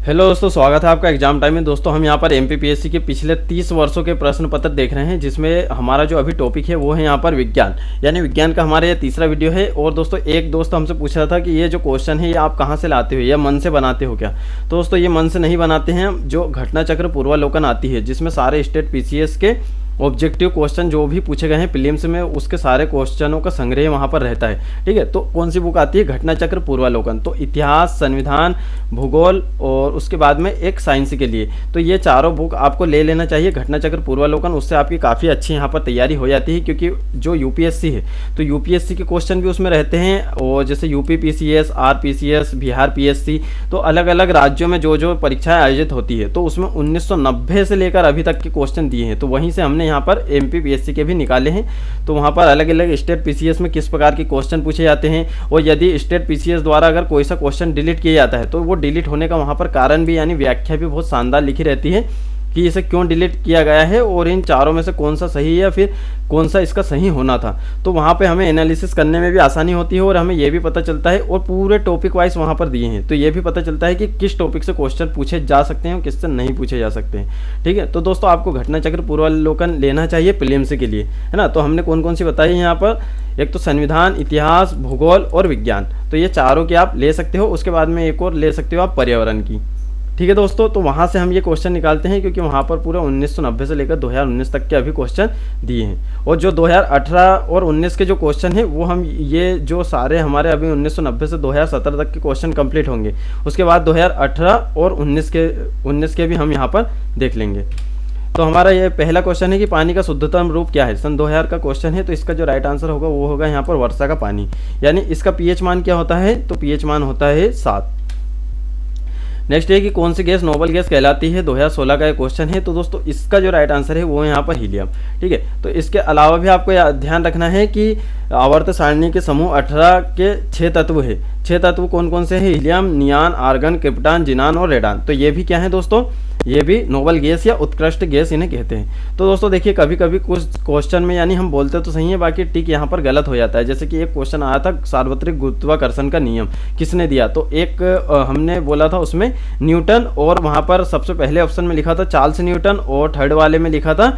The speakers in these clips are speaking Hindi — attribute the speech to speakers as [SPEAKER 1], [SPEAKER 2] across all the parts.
[SPEAKER 1] हेलो दोस्तों, स्वागत है आपका एग्जाम टाइम में। दोस्तों हम यहाँ पर एमपीपीएससी के पिछले 30 वर्षों के प्रश्न पत्र देख रहे हैं, जिसमें हमारा जो अभी टॉपिक है वो है यहाँ पर विज्ञान, यानी विज्ञान का हमारा ये तीसरा वीडियो है। और दोस्तों एक दोस्त हमसे पूछ रहा था कि ये जो क्वेश्चन है ये आप कहाँ से लाते हो या मन से बनाते हो क्या। तो दोस्तों ये मन से नहीं बनाते हैं, जो घटना चक्र पूर्वालोकन आती है जिसमें सारे स्टेट पीसीएस के ऑब्जेक्टिव क्वेश्चन जो भी पूछे गए हैं प्रीलिम्स में, उसके सारे क्वेश्चनों का संग्रह वहाँ पर रहता है। ठीक है, तो कौन सी बुक आती है? घटना चक्र पूर्वालोकन। तो इतिहास, संविधान, भूगोल और उसके बाद में एक साइंस के लिए, तो ये चारों बुक आपको ले लेना चाहिए। घटना चक्र पूर्वालोकन, उससे आपकी काफ़ी अच्छी यहाँ पर तैयारी हो जाती है, क्योंकि जो यूपीएससी है तो यूपीएससी के क्वेश्चन भी उसमें रहते हैं। और जैसे यूपी पीसीएस, आरपीसीएस, बिहार पीएससी, तो अलग अलग राज्यों में जो जो परीक्षाएं आयोजित होती है तो उसमें 1990 से लेकर अभी तक के क्वेश्चन दिए हैं। तो वहीं से हमने यहाँ पर एमपीपीएससी के भी निकाले हैं। तो वहाँ पर अलग अलग स्टेट पीसीएस में किस प्रकार के क्वेश्चन पूछे जाते हैं, और यदि स्टेट पीसीएस द्वारा अगर कोई सा क्वेश्चन डिलीट किया जाता है तो वो डिलीट होने का वहाँ पर कारण भी यानी व्याख्या भी बहुत शानदार लिखी रहती है कि इसे क्यों डिलीट किया गया है और इन चारों में से कौन सा सही है या फिर कौन सा इसका सही होना था। तो वहाँ पे हमें एनालिसिस करने में भी आसानी होती है और हमें ये भी पता चलता है, और पूरे टॉपिक वाइज वहाँ पर दिए हैं तो ये भी पता चलता है कि किस टॉपिक से क्वेश्चन पूछे जा सकते हैं और किससे नहीं पूछे जा सकते हैं। ठीक है, तो दोस्तों आपको घटना चक्र पूर्वालोकन लेना चाहिए प्रीलिम्स के लिए, है ना। तो हमने कौन कौन सी बताई है यहाँ पर, एक तो संविधान, इतिहास, भूगोल और विज्ञान, तो ये चारों की आप ले सकते हो। उसके बाद में एक और ले सकते हो आप पर्यावरण की। ठीक है दोस्तों, तो वहाँ से हम ये क्वेश्चन निकालते हैं, क्योंकि वहाँ पर पूरा 1990 से लेकर 2019 तक के अभी क्वेश्चन दिए हैं। और जो 2018 और 19 के जो क्वेश्चन हैं वो हम ये जो सारे हमारे अभी 1990 से 2017 तक के क्वेश्चन कंप्लीट होंगे, उसके बाद 2018 और 19 के भी हम यहाँ पर देख लेंगे। तो हमारा ये पहला क्वेश्चन है कि पानी का शुद्धतम रूप क्या है। सन 2000 का क्वेश्चन है, तो इसका जो राइट आंसर होगा वो होगा यहाँ पर वर्षा का पानी, यानी इसका पीएच मान क्या होता है, तो पीएच मान होता है 7। नेक्स्ट है कि कौन सी गैस नोबल गैस कहलाती है। 2016 का एक क्वेश्चन है, तो दोस्तों इसका जो राइट आंसर है वो है यहाँ पर हीलियम। ठीक है, तो इसके अलावा भी आपको ध्यान रखना है कि आवर्त सारणी के समूह 18 के 6 तत्व है। 6 तत्व कौन कौन से हैं? हीलियम, नियान, आर्गन, क्रिप्टॉन, जिनान और रेडान। तो ये भी क्या है दोस्तों, ये भी नोबल गैस या उत्कृष्ट गैस इन्हें कहते हैं। तो दोस्तों देखिए, कभी कभी कुछ क्वेश्चन में यानी हम बोलते तो सही है, बाकी टिक यहाँ पर गलत हो जाता है। जैसे कि एक क्वेश्चन आया था सार्वत्रिक गुरुत्वाकर्षण का नियम किसने दिया, तो एक हमने बोला था उसमें न्यूटन, और वहाँ पर सबसे पहले ऑप्शन में लिखा था चार्ल्स न्यूटन और थर्ड वाले में लिखा था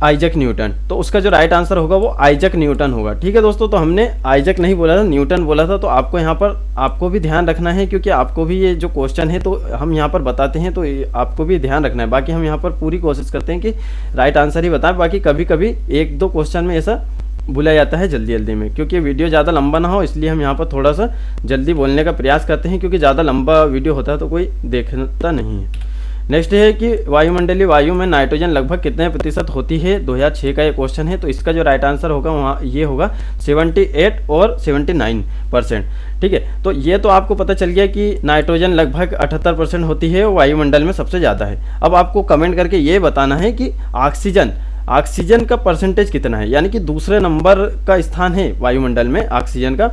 [SPEAKER 1] आइजक न्यूटन। तो उसका जो राइट आंसर होगा वो आइजक न्यूटन होगा। ठीक है दोस्तों, तो हमने आइजक नहीं बोला था, न्यूटन बोला था। तो आपको यहाँ पर आपको भी ध्यान रखना है, क्योंकि आपको भी ये जो क्वेश्चन है तो हम यहाँ पर बताते हैं तो आपको भी ध्यान रखना है। बाकी हम यहाँ पर पूरी कोशिश करते हैं कि राइट आंसर ही बताएं, बाकी कभी कभी एक दो क्वेश्चन में ऐसा भूला जाता है जल्दी जल्दी में, क्योंकि वीडियो ज़्यादा लंबा ना हो इसलिए हम यहाँ पर थोड़ा सा जल्दी बोलने का प्रयास करते हैं, क्योंकि ज़्यादा लंबा वीडियो होता है तो कोई देखता नहीं है। नेक्स्ट है कि वायुमंडलीय वायु में नाइट्रोजन लगभग कितने प्रतिशत होती है। 2006 का ये क्वेश्चन है, तो इसका जो राइट आंसर होगा वहाँ ये होगा 78 और 79%। ठीक है, तो ये तो आपको पता चल गया कि नाइट्रोजन लगभग 78% होती है, वायुमंडल में सबसे ज़्यादा है। अब आपको कमेंट करके ये बताना है कि ऑक्सीजन का परसेंटेज कितना है, यानी कि दूसरे नंबर का स्थान है वायुमंडल में ऑक्सीजन का,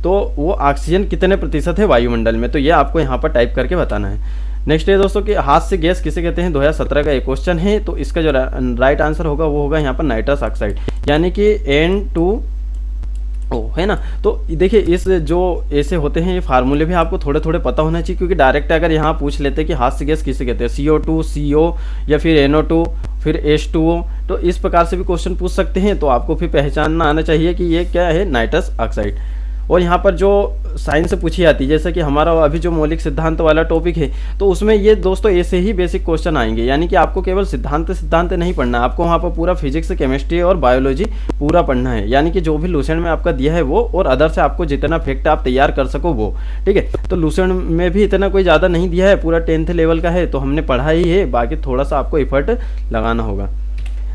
[SPEAKER 1] तो वो ऑक्सीजन कितने प्रतिशत है वायुमंडल में, तो ये आपको यहाँ पर टाइप करके बताना है। नेक्स्ट है दोस्तों कि हाथ से गैस किसे कहते हैं। 2017 का एक क्वेश्चन है, तो इसका जो राइट आंसर होगा वो होगा यहाँ पर नाइट्रस ऑक्साइड, यानी कि N2O, है ना। तो देखिए इस जो ऐसे होते हैं ये फार्मूले भी आपको थोड़े थोड़े पता होना चाहिए, क्योंकि डायरेक्ट अगर यहाँ पूछ लेते हैं कि हाथ से गैस किसे कहते हैं, CO2, CO या फिर NO2 फिर H2O, तो इस प्रकार से भी क्वेश्चन पूछ सकते हैं। तो आपको फिर पहचानना आना चाहिए कि ये क्या है, नाइट्रस ऑक्साइड। और यहाँ पर जो साइंस से पूछी जाती है, जैसे कि हमारा अभी जो मौलिक सिद्धांत वाला टॉपिक है, तो उसमें ये दोस्तों ऐसे ही बेसिक क्वेश्चन आएंगे, यानी कि आपको केवल सिद्धांत नहीं पढ़ना है, आपको वहाँ पर पूरा फिजिक्स, केमिस्ट्री और बायोलॉजी पूरा पढ़ना है, यानी कि जो भी लूसेंट में आपका दिया है वो, और अदर से आपको जितना फैक्ट आप तैयार कर सको वो। ठीक है, तो लूसेंट में भी इतना कोई ज़्यादा नहीं दिया है, पूरा 10th लेवल का है, तो हमने पढ़ा ही है, बाकी थोड़ा सा आपको एफर्ट लगाना होगा।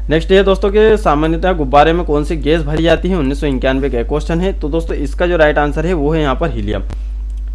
[SPEAKER 1] नेक्स्ट है दोस्तों के सामान्यतः गुब्बारे में कौन सी गैस भरी जाती है। 1991 का क्वेश्चन है, तो दोस्तों इसका जो राइट आंसर है वो है यहाँ पर हीलियम।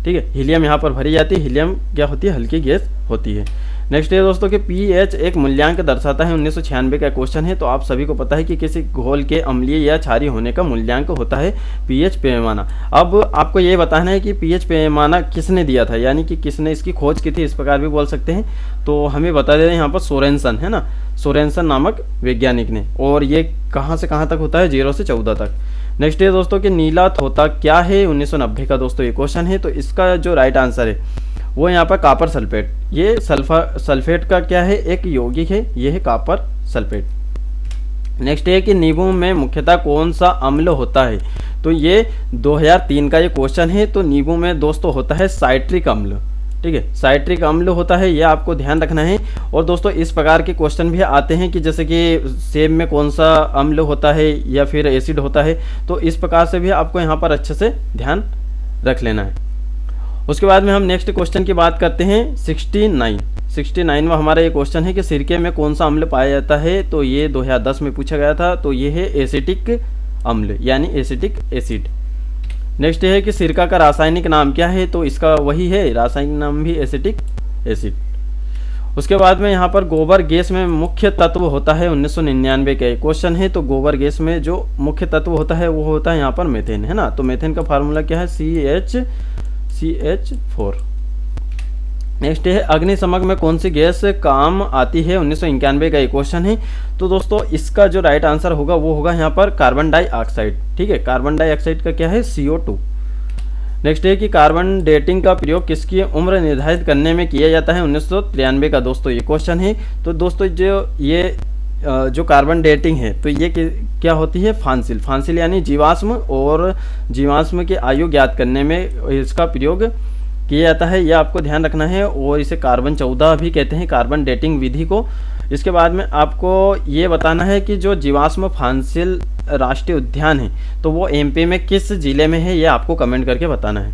[SPEAKER 1] ठीक है, हीलियम यहाँ पर भरी जाती है। हीलियम क्या होती है, हल्की गैस होती है। नेक्स्ट है दोस्तों कि पीएच एक मूल्यांक दर्शाता है। 1996 का क्वेश्चन है, तो आप सभी को पता है कि किसी घोल के अम्लीय या क्षारीय होने का मूल्यांक होता है पीएच पैमाना। अब आपको ये बताना है कि पीएच पैमाना किसने दिया था, यानी कि किसने इसकी खोज की थी, इस प्रकार भी बोल सकते हैं। तो हमें बता दे रहे हैं यहाँ पर सोरेनसन, है ना, सोरेनसन नामक वैज्ञानिक ने। और ये कहाँ से कहाँ तक होता है, 0 से 14 तक। नेक्स्ट है दोस्तों कि नीला थोता क्या है। 1990 का दोस्तों ये क्वेश्चन है, तो इसका जो राइट आंसर है वो यहाँ पर कॉपर सल्फेट। ये सल्फेट का क्या है, एक यौगिक है, ये है कॉपर सल्फेट। नेक्स्ट है कि नींबू में मुख्यतः कौन सा अम्ल होता है, तो ये 2003 का ये क्वेश्चन है। तो नींबू में दोस्तों होता है साइट्रिक अम्ल, ठीक है, साइट्रिक अम्ल होता है, ये आपको ध्यान रखना है। और दोस्तों इस प्रकार के क्वेश्चन भी आते हैं कि जैसे कि सेब में कौन सा अम्ल होता है या फिर एसिड होता है, तो इस प्रकार से भी आपको यहाँ पर अच्छे से ध्यान रख लेना है। उसके बाद में हम नेक्स्ट क्वेश्चन की बात करते हैं 69 में हमारा ये क्वेश्चन है कि सिरके में कौन सा अम्ल पाया जाता है, तो ये 2010 में पूछा गया था। तो ये है एसिटिक अम्ल यानी एसिटिक एसिड। नेक्स्ट है कि सिरका का रासायनिक नाम क्या है, तो इसका वही है रासायनिक नाम भी एसिटिक एसिड। उसके बाद में यहाँ पर गोबर गैस में मुख्य तत्व होता है 1999 का क्वेश्चन है। तो गोबर गैस में जो मुख्य तत्व होता है वो होता है यहाँ पर मेथेन, है ना। तो मेथेन का फार्मूला क्या है, CH4। नेक्स्ट है अग्निशमक में कौन सी गैस काम आती है, 1991 का एक क्वेश्चन है। तो दोस्तों इसका जो राइट आंसर होगा वो होगा यहाँ पर कार्बन डाइऑक्साइड, ठीक है। कार्बन डाइऑक्साइड का क्या है, CO2। नेक्स्ट है कि कार्बन डेटिंग का प्रयोग किसकी उम्र निर्धारित करने में किया जाता है, 1993 का दोस्तों ये क्वेश्चन है। तो दोस्तों जो कार्बन डेटिंग है तो ये क्या होती है, फांसिल यानी जीवाश्म, और जीवाश्म की आयु ज्ञात करने में इसका प्रयोग किया जाता है, यह आपको ध्यान रखना है। और इसे कार्बन 14 भी कहते हैं, कार्बन डेटिंग विधि को। इसके बाद में आपको ये बताना है कि जो जीवाश्म फांसिल राष्ट्रीय उद्यान है तो वो MP में किस जिले में है, ये आपको कमेंट करके बताना है।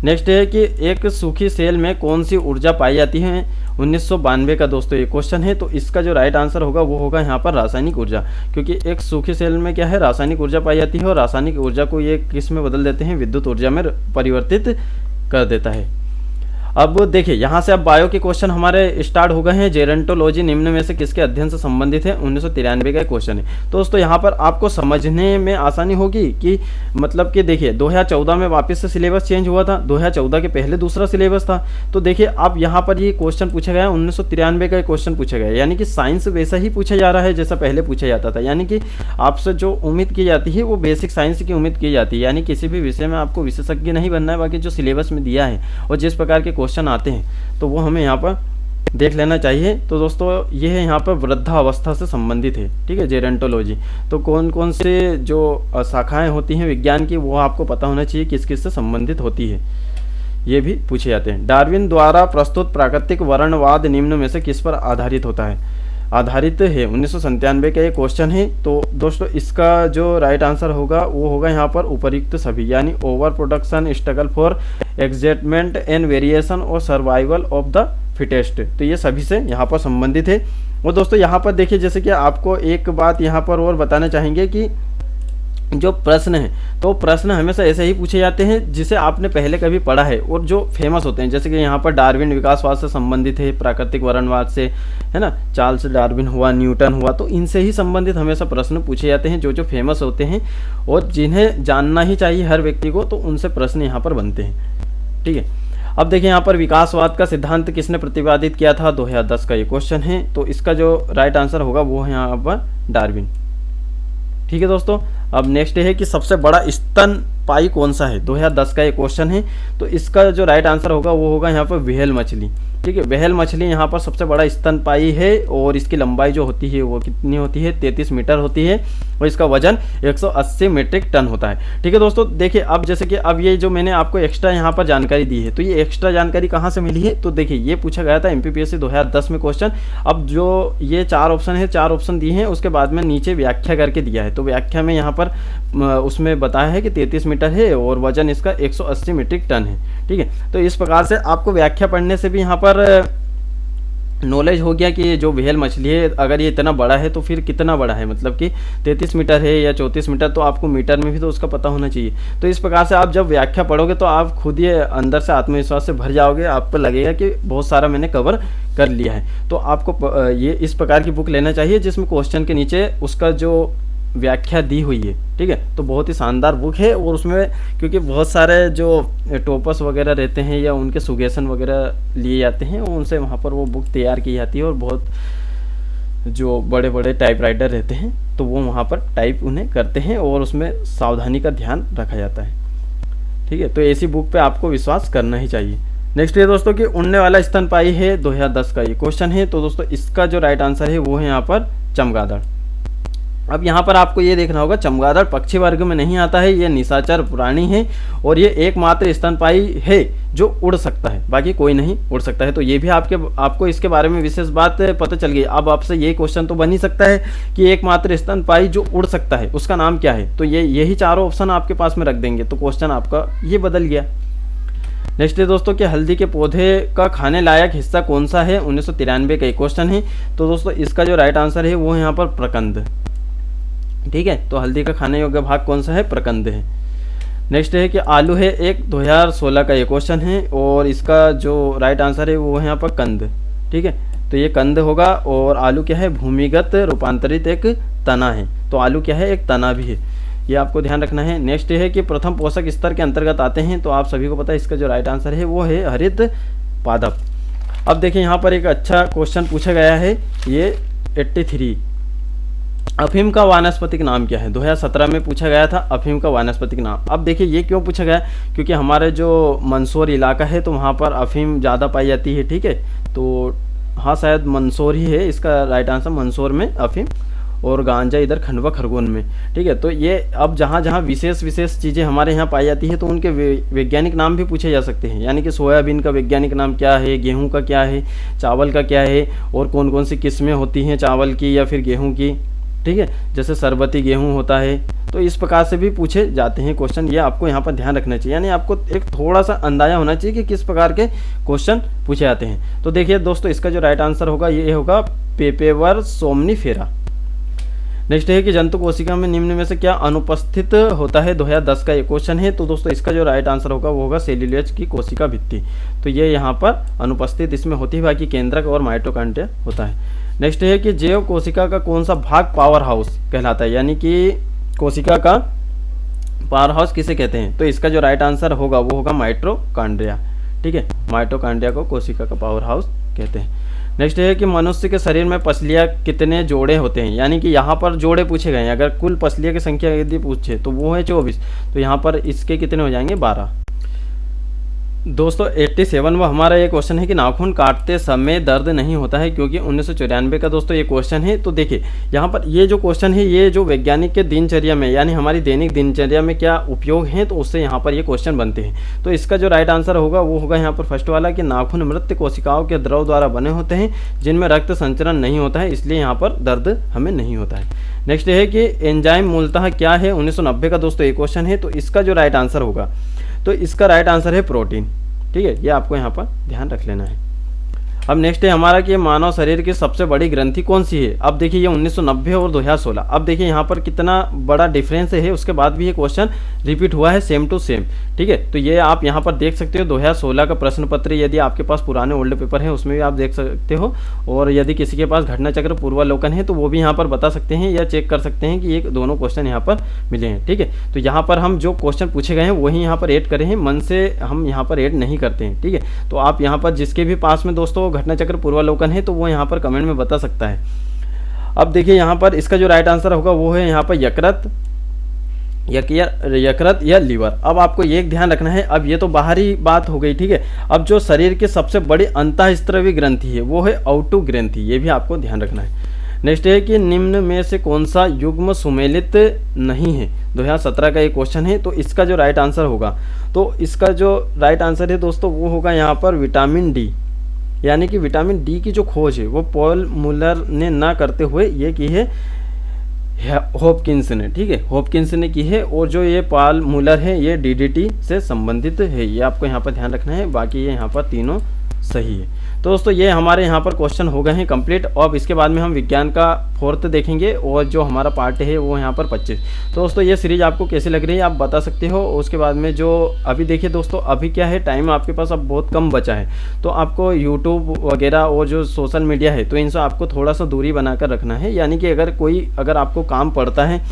[SPEAKER 1] नेक्स्ट है कि एक सूखी सेल में कौन सी ऊर्जा पाई जाती है, 1992 का दोस्तों ये क्वेश्चन है। तो इसका जो राइट आंसर होगा वो होगा यहाँ पर रासायनिक ऊर्जा, क्योंकि एक सूखी सेल में क्या है, रासायनिक ऊर्जा पाई जाती है, और रासायनिक ऊर्जा को ये किस में बदल देते हैं, विद्युत ऊर्जा में परिवर्तित कर देता है। अब देखिए यहाँ से अब बायो के क्वेश्चन हमारे स्टार्ट हो गए हैं। जेरेंटोलॉजी निम्न में से किसके अध्ययन से संबंधित है, 1993 का क्वेश्चन है। तो दोस्तों यहाँ पर आपको समझने में आसानी होगी कि मतलब कि देखिए 2014 में वापस से सिलेबस चेंज हुआ था, 2014 के पहले दूसरा सिलेबस था। तो देखिए अब यहाँ पर ये क्वेश्चन पूछा गया है, 1993 का क्वेश्चन पूछा गया है, यानी कि साइंस वैसा ही पूछा जा रहा है जैसा पहले पूछा जाता था। यानी कि आपसे जो उम्मीद की जाती है वो बेसिक साइंस की उम्मीद की जाती है, यानी किसी भी विषय में आपको विशेषज्ञ नहीं बनना है। बाकी जो सिलेबस में दिया है और जिस प्रकार के क्वेश्चन आते हैं तो वो हमें यहाँ पर देख लेना चाहिए। तो दोस्तों ये है यहाँ पर वृद्धावस्था से संबंधित है, ठीक है, जेरेंटोलॉजी। तो कौन कौन से जो शाखाएं होती हैं विज्ञान की वो आपको पता होना चाहिए किस किस से संबंधित होती है, ये भी पूछे जाते हैं। डार्विन द्वारा प्रस्तुत प्राकृतिक वर्णवाद निम्न में से किस पर आधारित होता है, आधारित है, 1997 का ये क्वेश्चन है। तो दोस्तों इसका जो राइट आंसर होगा वो होगा यहाँ पर उपयुक्त सभी, यानी over production, struggle for existence and variation और सर्वाइवल ऑफ द फिटेस्ट। तो ये सभी से यहाँ पर संबंधित है। और दोस्तों यहाँ पर देखिए जैसे कि आपको एक बात यहाँ पर और बताना चाहेंगे कि जो प्रश्न है तो प्रश्न हमेशा ऐसे ही पूछे जाते हैं जिसे आपने पहले कभी पढ़ा है और जो फेमस होते हैं। जैसे कि यहाँ पर डार्विन विकासवाद से संबंधित है, प्राकृतिक वर्णवाद से, है ना, चार्ल्स डार्विन हुआ, न्यूटन हुआ, तो इनसे ही संबंधित हमेशा प्रश्न पूछे जाते हैं जो फेमस होते हैं और जिन्हें जानना ही चाहिए हर व्यक्ति को, तो उनसे प्रश्न यहाँ पर बनते हैं, ठीक है। अब देखिए यहाँ पर विकासवाद का सिद्धांत किसने प्रतिपादित किया था, 2010 का ये क्वेश्चन है। तो इसका जो राइट आंसर होगा वो है यहाँ पर डार्विन, ठीक है दोस्तों। अब नेक्स्ट है कि सबसे बड़ा स्तनपायी कौन सा है, 2010 का ये क्वेश्चन है। तो इसका जो राइट आंसर होगा वो होगा यहाँ पर व्हेल मछली, ठीक है। व्हेल मछली यहाँ पर सबसे बड़ा स्तनपायी है और इसकी लंबाई जो होती है वो कितनी होती है, 33 मीटर होती है और इसका वजन 180 मीट्रिक टन होता है, ठीक है दोस्तों। देखिए अब जैसे कि अब ये जो मैंने आपको एक्स्ट्रा यहाँ पर जानकारी दी है, तो ये एक्स्ट्रा जानकारी कहाँ से मिली है, तो देखिए ये पूछा गया था MPPSC 2010 में क्वेश्चन। अब जो ये 4 ऑप्शन है, 4 ऑप्शन दिए हैं, उसके बाद में नीचे व्याख्या करके दिया है। तो व्याख्या में यहाँ पर उसमें बताया है कि 33 मीटर है और वजन इसका 180 मीट्रिक टन है, ठीक है। तो इस प्रकार से आपको व्याख्या पढ़ने से भी यहाँ पर नॉलेज हो गया कि ये जो व्हेल मछली है अगर ये इतना बड़ा है तो फिर कितना बड़ा है, मतलब कि 33 मीटर है या 34 मीटर, तो आपको मीटर में भी तो उसका पता होना चाहिए। तो इस प्रकार से आप जब व्याख्या पढ़ोगे तो आप खुद ये अंदर से आत्मविश्वास से भर जाओगे, आपको लगेगा कि बहुत सारा मैंने कवर कर लिया है। तो आपको ये इस प्रकार की बुक लेना चाहिए जिसमें क्वेश्चन के नीचे उसका जो व्याख्या दी हुई है, ठीक है। तो बहुत ही शानदार बुक है और उसमें क्योंकि बहुत सारे जो टॉपर्स वगैरह रहते हैं या उनके सुजेशन वगैरह लिए जाते हैं उनसे वहाँ पर वो बुक तैयार की जाती है और बहुत जो बड़े बड़े टाइप राइटर रहते हैं तो वो वहाँ पर टाइप उन्हें करते हैं और उसमें सावधानी का ध्यान रखा जाता है, ठीक है। तो ऐसी बुक पे आपको विश्वास करना ही चाहिए। नेक्स्ट है दोस्तों कि उड़ने वाला स्तनपायी है 2010 का ये क्वेश्चन है। तो दोस्तों इसका जो राइट आंसर है वो है यहाँ पर चमगादड़। अब यहाँ पर आपको ये देखना होगा, चमगादड़ पक्षी वर्ग में नहीं आता है, ये निशाचर प्राणी है और ये एकमात्र स्तनपायी है जो उड़ सकता है, बाकी कोई नहीं उड़ सकता है। तो ये भी आपको इसके बारे में विशेष बात पता चल गई। अब आपसे ये क्वेश्चन तो बन ही सकता है कि एकमात्र स्तनपायी जो उड़ सकता है उसका नाम क्या है, तो यही चारों ऑप्शन आपके पास में रख देंगे तो क्वेश्चन आपका ये बदल गया। नेक्स्ट है दोस्तों कि हल्दी के पौधे का खाने लायक हिस्सा कौन सा है, 1993 का एक क्वेश्चन है। तो दोस्तों इसका जो राइट आंसर है वो है यहाँ पर प्रकंद। ठीक है, तो हल्दी का खाने योग्य भाग कौन सा है, प्रकंद है। नेक्स्ट है कि आलू है एक 2016 का ये क्वेश्चन है और इसका जो राइट आंसर है वो है यहाँ पर कंद। ठीक है, तो ये कंद होगा और आलू क्या है, भूमिगत रूपांतरित एक तना है, तो आलू क्या है, एक तना भी है, ये आपको ध्यान रखना है। नेक्स्ट है कि प्रथम पोषक स्तर के अंतर्गत आते हैं, तो आप सभी को पता है इसका जो राइट आंसर है वो है हरित पादप। अब देखिए यहाँ पर एक अच्छा क्वेश्चन पूछा गया है, ये 83 अफीम का वानस्पतिक नाम क्या है, 2017 में पूछा गया था अफीम का वानस्पतिक नाम। अब देखिए ये क्यों पूछा गया, क्योंकि हमारे जो मंदसौर इलाका है तो वहाँ पर अफीम ज़्यादा पाई जाती है। ठीक है, तो हाँ शायद मंदसौर ही है इसका राइट आंसर, मंदसौर में अफीम, और गांजा इधर खंडवा खरगोन में। ठीक है, तो ये अब जहाँ जहाँ विशेष चीज़ें हमारे यहाँ पाई जाती है तो उनके वैज्ञानिक नाम भी पूछे जा सकते हैं, यानी कि सोयाबीन का वैज्ञानिक नाम क्या है, गेहूँ का क्या है, चावल का क्या है, और कौन कौन सी किस्में होती हैं चावल की या फिर गेहूँ की। ठीक है, जैसे सरबती गेहूं होता है, तो इस प्रकार से भी पूछे जाते हैं क्वेश्चन, ये आपको यहाँ पर ध्यान रखना चाहिए, यानी आपको एक थोड़ा सा अंदाजा होना चाहिए कि किस प्रकार के क्वेश्चन पूछे जाते हैं। तो देखिए दोस्तों इसका जो राइट आंसर होगा ये होगा पेपेवर सोमनीफेरा। नेक्स्ट है कि जंतु कोशिका में निम्न में से क्या अनुपस्थित होता है, 2010 का ये क्वेश्चन है। तो दोस्तों इसका जो राइट आंसर होगा वो होगा सेल्यूलोज की कोशिका भित्ति, तो ये यहाँ पर अनुपस्थित इसमें होती है, बाकी केंद्रक और माइटोकॉन्ड्रिया होता है। नेक्स्ट है कि जैव कोशिका का कौन सा भाग पावर हाउस कहलाता है, यानी कि कोशिका का पावर हाउस किसे कहते हैं, तो इसका जो राइट आंसर होगा वो होगा माइटोकॉन्ड्रिया। ठीक है, माइटोकॉन्ड्रिया को कोशिका का पावर हाउस कहते हैं। नेक्स्ट है कि मनुष्य के शरीर में पसलियाँ कितने जोड़े होते हैं, यानी कि यहाँ पर जोड़े पूछे गए हैं, अगर कुल पसलियाँ की संख्या यदि पूछे तो वो है 24, तो यहाँ पर इसके कितने हो जाएंगे, 12। दोस्तों 87 में हमारा ये क्वेश्चन है कि नाखून काटते समय दर्द नहीं होता है, क्योंकि 1994 का दोस्तों ये क्वेश्चन है। तो देखिए यहाँ पर ये जो क्वेश्चन है ये जो वैज्ञानिक के दिनचर्या में, यानी हमारी दैनिक दिनचर्या में क्या उपयोग हैं, तो उससे यहाँ पर ये क्वेश्चन बनते हैं। तो इसका जो राइट आंसर होगा वो होगा यहाँ पर फर्स्ट वाला कि नाखून मृत कोशिकाओं के द्रव द्वारा बने होते हैं जिनमें रक्त संचरण नहीं होता है, इसलिए यहाँ पर दर्द हमें नहीं होता है। नेक्स्ट है कि एंजाइम मूलतः क्या है, 1990 का दोस्तों ये क्वेश्चन है। तो इसका जो राइट आंसर होगा, तो इसका राइट आंसर है प्रोटीन। ठीक है, ये आपको यहाँ पर ध्यान रख लेना है। अब नेक्स्ट है हमारा कि मानव शरीर की सबसे बड़ी ग्रंथि कौन सी है। अब देखिए ये 1990 और 2016, अब देखिए यहाँ पर कितना बड़ा डिफरेंस है, उसके बाद भी ये क्वेश्चन रिपीट हुआ है सेम टू सेम। ठीक है, तो ये आप यहाँ पर देख सकते हो 2016 का प्रश्न पत्र, यदि आपके पास पुराने ओल्ड पेपर है उसमें भी आप देख सकते हो, और यदि किसी के पास घटना चक्र पूर्वालोकन है तो वो भी यहाँ पर बता सकते हैं या चेक कर सकते हैं कि ये दोनों क्वेश्चन यहाँ पर मिले हैं। ठीक है, तो यहाँ पर हम जो क्वेश्चन पूछे गए हैं वही यहाँ पर ऐड करे हैं, मन से हम यहाँ पर ऐड नहीं करते हैं। ठीक है, तो आप यहाँ पर जिसके भी पास में दोस्तों घटना चक्र पूर्वालोकन है तो वो यहाँ पर कमेंट में बता सकता है। अब देखिए यहाँ पर इसका जो राइट आंसर होगा वो है यहाँ पर यकृत या लीवर। अब आपको ये ध्यान रखना है, अब ये तो बाहरी बात हो गई। ठीक है, अब जो शरीर की सबसे बड़ी अंतःस्रावी ग्रंथि है वो है औटु ग्रंथि, ये भी आपको ध्यान रखना है। नेक्स्ट है कि निम्न में से कौन सा युग्म सुमेलित नहीं है, 2017 का ये क्वेश्चन है। तो इसका जो राइट आंसर होगा, तो इसका जो राइट आंसर है दोस्तों वो होगा यहाँ पर विटामिन डी, यानी कि विटामिन डी की जो खोज है वो पॉल मुलर ने ना करते हुए ये की है हॉपकिंस ने। ठीक है, हॉपकिंस ने की है, और जो ये पॉल मुलर है ये डीडीटी से संबंधित है, ये आपको यहाँ पर ध्यान रखना है। बाकी ये यहाँ पर तीनों सही है। तो दोस्तों ये हमारे यहाँ पर क्वेश्चन हो गए हैं कंप्लीट। अब इसके बाद में हम विज्ञान का 4th देखेंगे और जो हमारा पार्ट है वो यहाँ पर 25। तो दोस्तों ये सीरीज आपको कैसी लग रही है आप बता सकते हो। उसके बाद में जो अभी देखिए दोस्तों, अभी क्या है, टाइम आपके पास अब बहुत कम बचा है, तो आपको यूट्यूब वगैरह और जो सोशल मीडिया है तो इनसे आपको थोड़ा सा दूरी बनाकर रखना है। यानी कि अगर आपको काम पड़ता है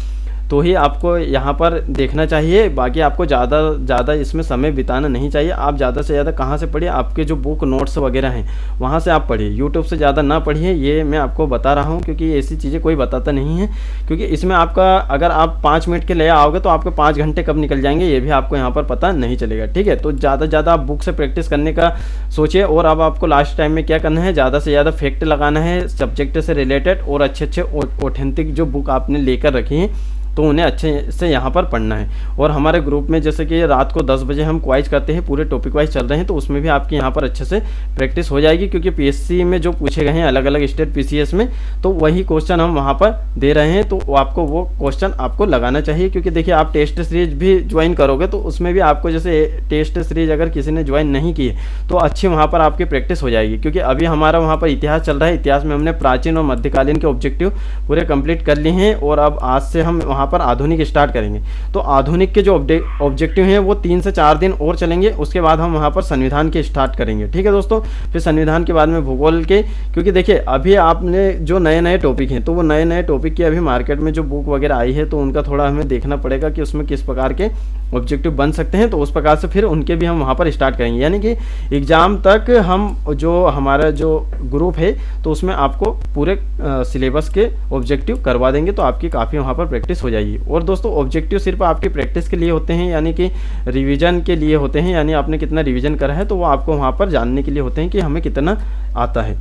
[SPEAKER 1] तो ही आपको यहाँ पर देखना चाहिए। बाकी आपको ज़्यादा इसमें समय बिताना नहीं चाहिए। आप ज़्यादा से ज़्यादा कहाँ से पढ़िए, आपके जो बुक नोट्स वगैरह हैं वहाँ से आप पढ़िए, यूट्यूब से ज़्यादा ना पढ़िए। ये मैं आपको बता रहा हूँ क्योंकि ऐसी चीज़ें कोई बताता नहीं है, क्योंकि इसमें आपका अगर आप 5 मिनट के लिए आओगे तो आपके 5 घंटे कब निकल जाएंगे ये भी आपको यहाँ पर पता नहीं चलेगा। ठीक है, तो ज़्यादा से ज़्यादा आप बुक से प्रैक्टिस करने का सोचिए। और अब आपको लास्ट टाइम में क्या करना है, ज़्यादा से ज़्यादा फैक्ट लगाना है सब्जेक्ट से रिलेटेड, और अच्छे ऑथेंटिक जो बुक आपने लेकर रखी है तो उन्हें अच्छे से यहाँ पर पढ़ना है। और हमारे ग्रुप में जैसे कि रात को 10 बजे हम क्वाइज करते हैं, पूरे टॉपिक वाइज चल रहे हैं, तो उसमें भी आपकी यहाँ पर अच्छे से प्रैक्टिस हो जाएगी, क्योंकि पीएससी में जो पूछे गए हैं अलग अलग स्टेट पीसीएस में, तो वही क्वेश्चन हम वहाँ पर दे रहे हैं। तो आपको वो क्वेश्चन आपको लगाना चाहिए, क्योंकि देखिए आप टेस्ट सीरीज भी ज्वाइन करोगे तो उसमें भी आपको, जैसे टेस्ट सीरीज अगर किसी ने ज्वाइन नहीं की है तो अच्छी वहाँ पर आपकी प्रैक्टिस हो जाएगी। क्योंकि अभी हमारा वहाँ पर इतिहास चल रहा है, इतिहास में हमने प्राचीन और मध्यकालीन के ऑब्जेक्टिव पूरे कंप्लीट कर लिए हैं, और अब आज से हम वहाँ पर आधुनिक स्टार्ट करेंगे। तो आधुनिक के जो ऑब्जेक्टिव हैं वो 3 से 4 दिन और चलेंगे, उसके बाद हम वहाँ पर संविधान के स्टार्ट करेंगे। ठीक है दोस्तों, फिर संविधान के बाद में भूगोल के, क्योंकि देखिए अभी आपने जो नए नए टॉपिक हैं तो वो नए नए टॉपिक की अभी मार्केट में जो बुक वगैरह आई है तो उनका थोड़ा हमें देखना पड़ेगा कि उसमें किस प्रकार के ऑब्जेक्टिव बन सकते हैं, तो उस प्रकार से फिर उनके भी हम वहाँ पर स्टार्ट करेंगे। यानी कि एग्ज़ाम तक हम जो हमारा जो ग्रुप है तो उसमें आपको पूरे सिलेबस के ऑब्जेक्टिव करवा देंगे, तो आपकी काफ़ी वहाँ पर प्रैक्टिस हो जाएगी। और दोस्तों ऑब्जेक्टिव सिर्फ आपकी प्रैक्टिस के लिए होते हैं, यानी कि रिवीजन के लिए होते हैं, यानी आपने कितना रिवीजन करा है तो वो आपको वहाँ पर जानने के लिए होते हैं कि हमें कितना आता है।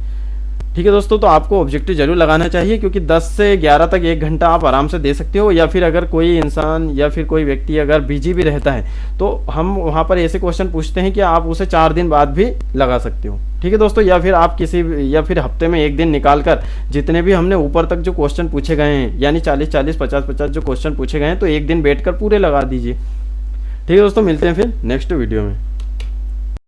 [SPEAKER 1] ठीक है दोस्तों, तो आपको ऑब्जेक्टिव जरूर लगाना चाहिए, क्योंकि 10 से 11 तक 1 घंटा आप आराम से दे सकते हो। या फिर अगर कोई इंसान या फिर कोई व्यक्ति अगर बिजी भी रहता है तो हम वहाँ पर ऐसे क्वेश्चन पूछते हैं कि आप उसे 4 दिन बाद भी लगा सकते हो। ठीक है दोस्तों, या फिर आप या फिर हफ्ते में 1 दिन निकाल कर जितने भी हमने ऊपर तक जो क्वेश्चन पूछे गए हैं, यानी 40-40, 50-50 जो क्वेश्चन पूछे गए हैं, तो 1 दिन बैठ कर पूरे लगा दीजिए। ठीक है दोस्तों, मिलते हैं फिर नेक्स्ट वीडियो में।